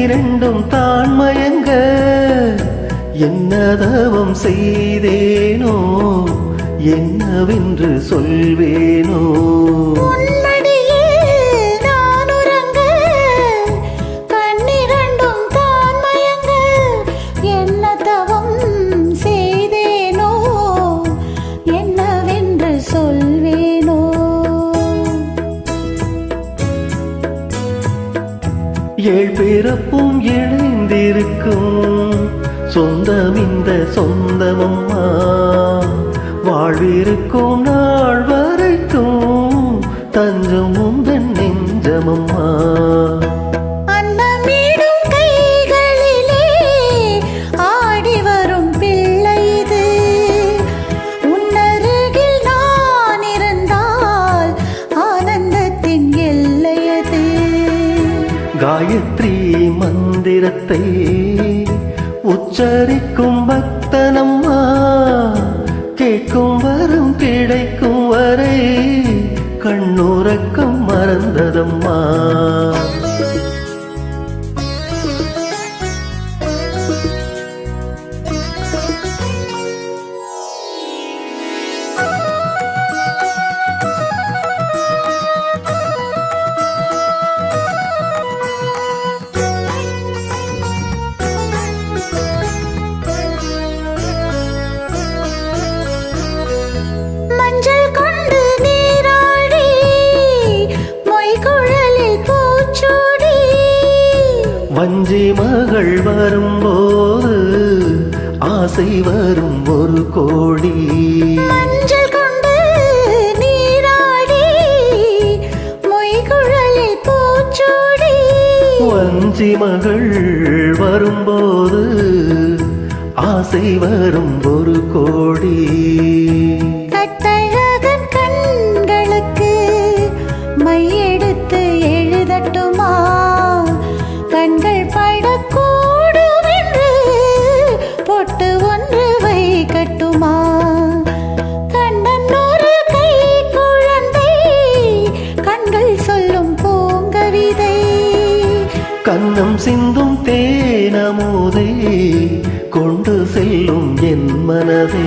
கண்ணீரெண்டும் தான் மயங்க என்ன தவம் செய்தேனோ என்னவென்று சொல்வேனோ ஏழ் பிறப்பும் இணைந்திருக்கும் சொந்தம் இந்த சொந்தமம்மா வாழ்விருக்கும் நாள் வரைக்கும் தஞ்சம் உந்தன் நெஞ்சமம்மா காயத்ரி மந்திரத்தை உச்சரிக்கும் பக்தனம்மா கேட்கும் வரும் கிடைக்கும் வரை கண்ணுறக்கம் மறந்ததம்மா வஞ்சி மகள் வரும்போது ஆசை வரும் ஒரு கோடி மஞ்சள் கொண்டு நீராடி மொய்குழலில் பூச்சூடி வஞ்சி மகள் வரும்போது ஆசை வரும் ஒரு கோடி கட்டழகன் கண்களுக்கு மையெடுத்து எழுதட்டுமா கண்கள் படக்கூடும் என்று பொட்டு ஒன்று வைக்கட்டுமா கண்ணன் ஒரு கை குழந்தை கண்கள் சொல்லும் பூங்கவிதை கண்ணம் சிந்தும் தேனமுதை கொண்டு செல்லும் என் மனதை